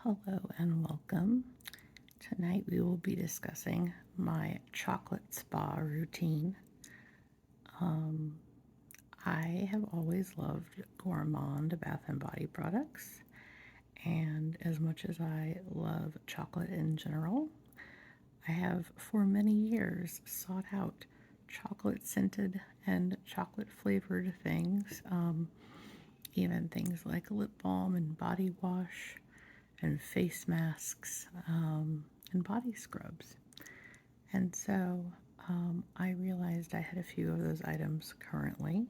Hello and welcome. Tonight we will be discussing my chocolate spa routine. Um, I have always loved Gourmand Bath and Body products, and as much as I love chocolate in general, I have for many years sought out chocolate scented and chocolate flavored things, even things like lip balm and body wash and face masks and body scrubs. And so I realized I had a few of those items currently,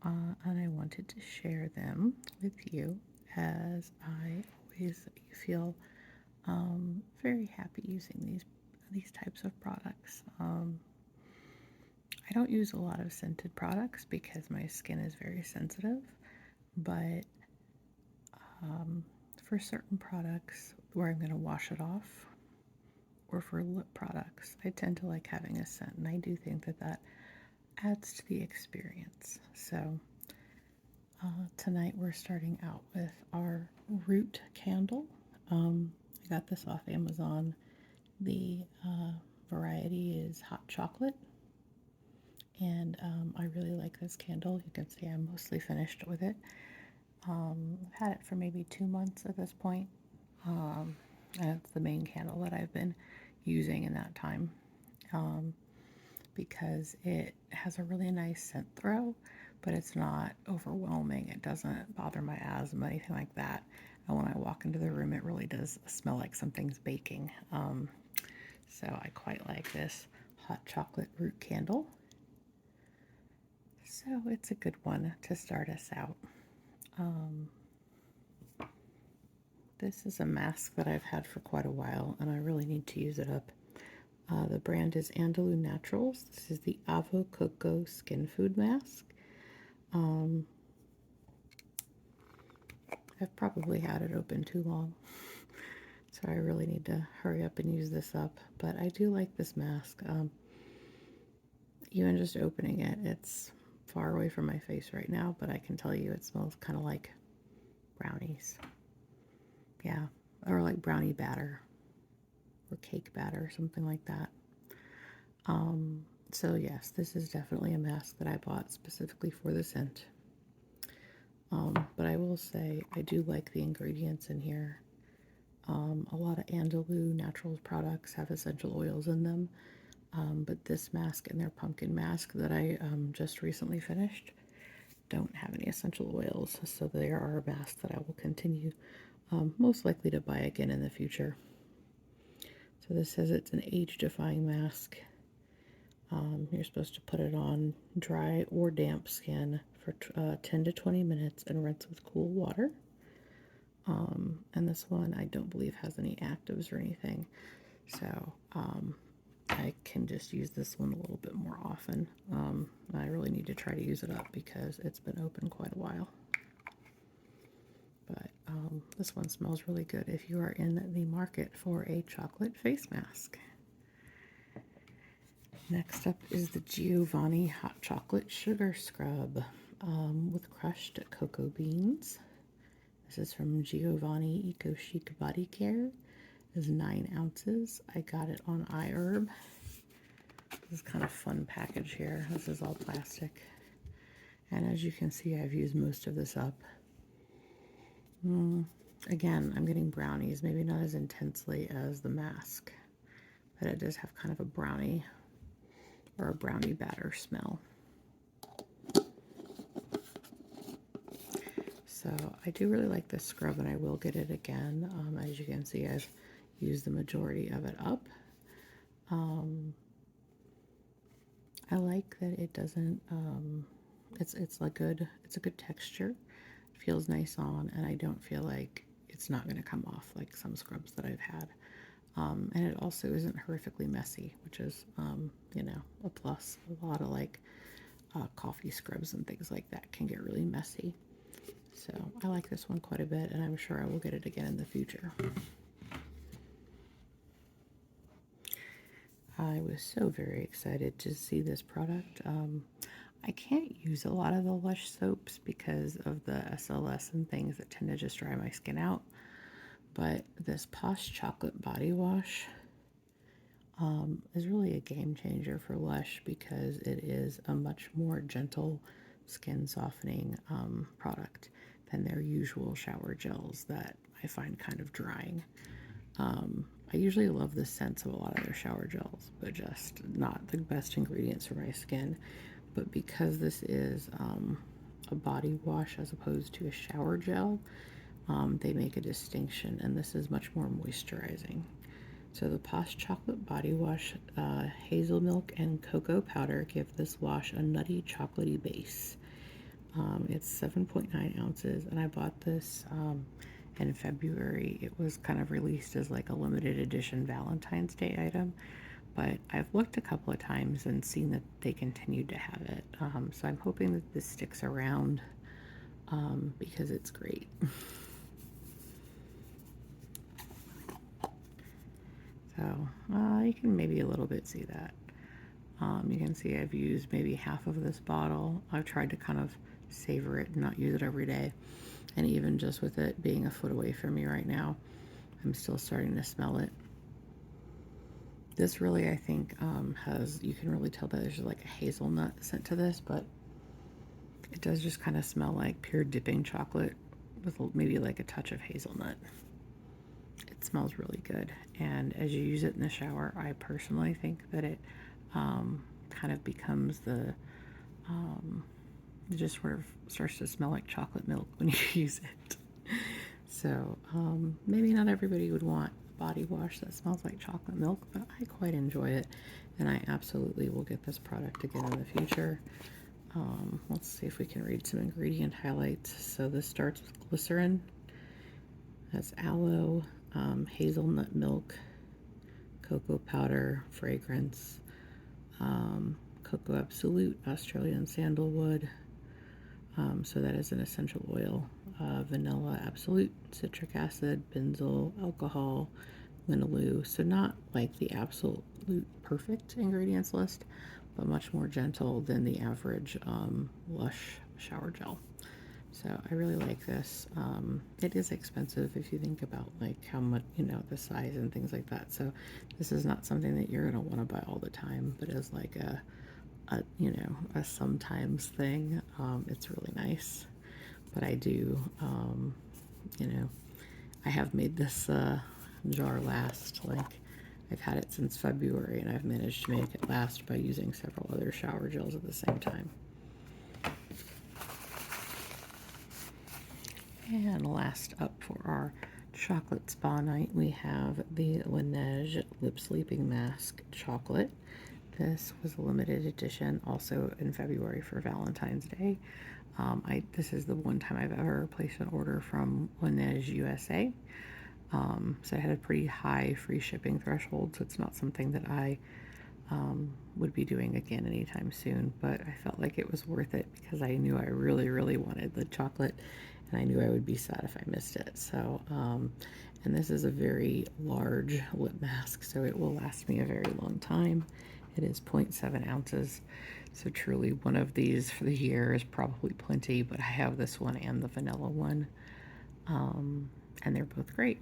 and I wanted to share them with you as I always feel very happy using these types of products. I don't use a lot of scented products because my skin is very sensitive, but for certain products where I'm going to wash it off, or for lip products, I tend to like having a scent, and I do think that that adds to the experience. So tonight we're starting out with our root candle. I got this off Amazon. The variety is hot chocolate, and I really like this candle. You can see I'm mostly finished with it. I've had it for maybe 2 months at this point. And it's the main candle that I've been using in that time, because it has a really nice scent throw, but it's not overwhelming. It doesn't bother my asthma, anything like that. And when I walk into the room, it really does smell like something's baking. So I quite like this hot chocolate root candle. So it's a good one to start us out. This is a mask that I've had for quite a while, and I really need to use it up. The brand is Andalou Naturals. This is the Avo Coco Skin Food Mask. I've probably had it open too long, so I really need to hurry up and use this up. But I do like this mask. Even just opening it, it's far away from my face right now, but I can tell you it smells kind of like brownies. Yeah, or like brownie batter or cake batter, something like that. So yes, this is definitely a mask that I bought specifically for the scent. But I will say I do like the ingredients in here. A lot of Andalou Naturals products have essential oils in them, but this mask and their pumpkin mask that I just recently finished don't have any essential oils, so they are a mask that I will continue most likely to buy again in the future. So this says it's an age-defying mask. You're supposed to put it on dry or damp skin for 10 to 20 minutes and rinse with cool water. And this one I don't believe has any actives or anything, so I can just use this one a little bit more often. I really need to try to use it up because it's been open quite a while. But this one smells really good if you are in the market for a chocolate face mask. Next up is the Giovanni Hot Chocolate Sugar Scrub with crushed cocoa beans. This is from Giovanni Eco Chic Body Care. It is 9 ounces. I got it on iHerb. This is kind of fun package here. This is all plastic. And as you can see, I've used most of this up. Again, I'm getting brownies, maybe not as intensely as the mask, but it does have kind of a brownie or a brownie batter smell. So I do really like this scrub, and I will get it again. As you can see, I've used the majority of it up. I like that it doesn't. It's a good texture. It feels nice on, and I don't feel like it's not going to come off like some scrubs that I've had. And it also isn't horrifically messy, which is, a plus. A lot of like coffee scrubs and things like that can get really messy. So I like this one quite a bit, and I'm sure I will get it again in the future. I was so very excited to see this product. I can't use a lot of the Lush soaps because of the SLS and things that tend to just dry my skin out. But this Posh Chocolate Body Wash is really a game changer for Lush because it is a much more gentle skin softening product than their usual shower gels that I find kind of drying. I usually love the scents of a lot of their shower gels, but just not the best ingredients for my skin. But because this is a body wash as opposed to a shower gel, they make a distinction, and this is much more moisturizing. So the Posh Chocolate Body Wash, hazelnut and cocoa powder give this wash a nutty chocolatey base. It's 7.9 ounces, and I bought this in February. It was kind of released as like a limited edition Valentine's Day item, but I've looked a couple of times and seen that they continued to have it. So I'm hoping that this sticks around because it's great. So you can maybe a little bit see that. You can see I've used maybe half of this bottle. I've tried to kind of savor it and not use it every day. And even just with it being a foot away from me right now, I'm still starting to smell it. This really, I think, has, you can really tell that there's like a hazelnut scent to this, but it does just kind of smell like pure dipping chocolate with maybe like a touch of hazelnut. It smells really good. And as you use it in the shower, I personally think that it kind of becomes the, it just sort of starts to smell like chocolate milk when you use it. So maybe not everybody would want a body wash that smells like chocolate milk, but I quite enjoy it, and I absolutely will get this product again in the future. Let's see if we can read some ingredient highlights. So this starts with glycerin. That's aloe, hazelnut milk, cocoa powder, fragrance, cocoa absolute, Australian sandalwood. So that is an essential oil, vanilla absolute, citric acid, benzyl alcohol, linalool. So not like the absolute perfect ingredients list, but much more gentle than the average Lush shower gel. So I really like this. It is expensive if you think about like how much, the size and things like that. So this is not something that you're going to want to buy all the time, but as like a sometimes thing. It's really nice. But I do, I have made this jar last. Like, I've had it since February, and I've managed to make it last by using several other shower gels at the same time. And last up for our chocolate spa night, we have the Laneige Lip Sleeping Mask Chocolate. This was a limited edition, also in February for Valentine's Day. This is the one time I've ever placed an order from Laneige USA. So I had a pretty high free shipping threshold, so it's not something that I would be doing again anytime soon. But I felt like it was worth it because I knew I really, really wanted the chocolate, and I knew I would be sad if I missed it. So, and this is a very large lip mask, so it will last me a very long time. It is 0.7 ounces, so truly one of these for the year is probably plenty, but I have this one and the vanilla one, and they're both great.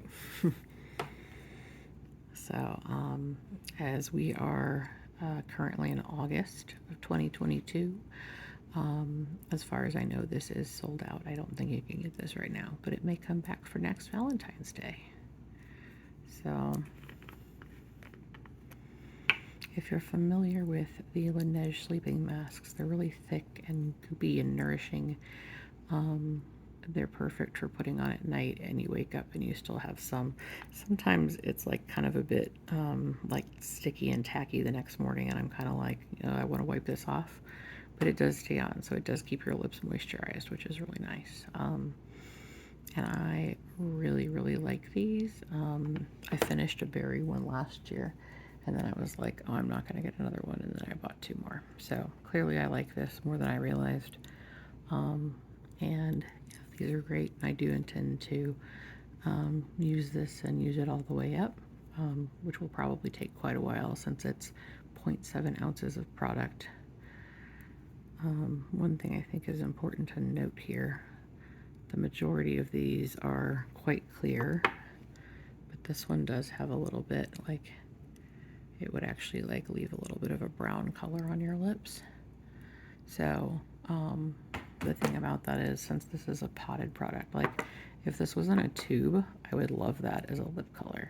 So, as we are currently in August of 2022, as far as I know, this is sold out. I don't think you can get this right now, but it may come back for next Valentine's Day. So, if you're familiar with the Laneige sleeping masks, they're really thick and goopy and nourishing. They're perfect for putting on at night, and you wake up and you still have some. Sometimes it's like kind of a bit like sticky and tacky the next morning, and I'm kind of like, I want to wipe this off, but it does stay on, so it does keep your lips moisturized, which is really nice. And I really, really like these. I finished a berry one last year, and then I was like, oh, I'm not going to get another one, and then I bought 2 more. So clearly I like this more than I realized. And yeah, these are great. I do intend to use this and use it all the way up, which will probably take quite a while since it's 0.7 ounces of product. One thing I think is important to note here, the majority of these are quite clear. this one does have a little bit, like, it would actually like leave a little bit of a brown color on your lips. So the thing about that is, since this is a potted product, like if this was in a tube, I would love that as a lip color.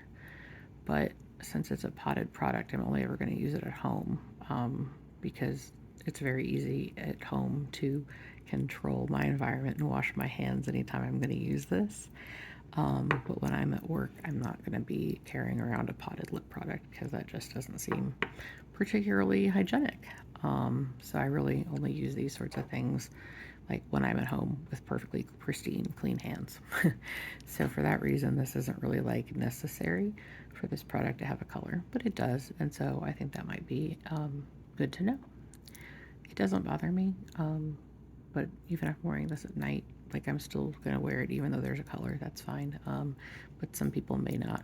But since it's a potted product, I'm only ever going to use it at home because it's very easy at home to control my environment and wash my hands anytime I'm going to use this. But when I'm at work, I'm not going to be carrying around a potted lip product because that just doesn't seem particularly hygienic. So I really only use these sorts of things like when I'm at home with perfectly pristine, clean hands. So for that reason, this isn't really like necessary for this product to have a color, but it does. And so I think that might be good to know. It doesn't bother me, but even if I'm wearing this at night, like I'm still going to wear it even though there's a color, that's fine. But some people may not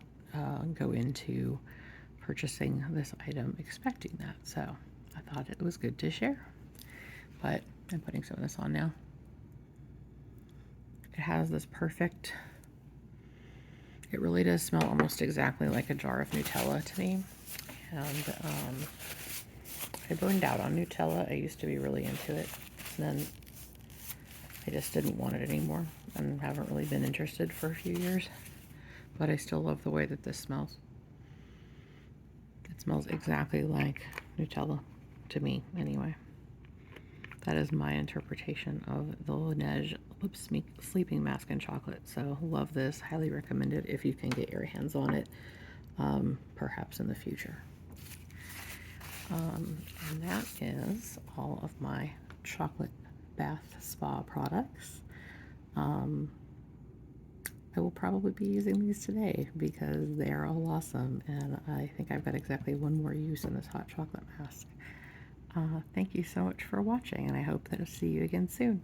go into purchasing this item expecting that. So I thought it was good to share. But I'm putting some of this on now. It has this perfect, it really does smell almost exactly like a jar of Nutella to me. And I burned out on Nutella. I used to be really into it. And then I just didn't want it anymore and haven't really been interested for a few years. But I still love the way that this smells. It smells exactly like Nutella to me, anyway. That is my interpretation of the Laneige Lip Sleeping Mask in Chocolate. So love this. Highly recommend it if you can get your hands on it, perhaps in the future. And that is all of my chocolate bath spa products. I will probably be using these today because they are all awesome, and I think I've got exactly one more use in this hot chocolate mask. Thank you so much for watching, and I hope that I'll see you again soon.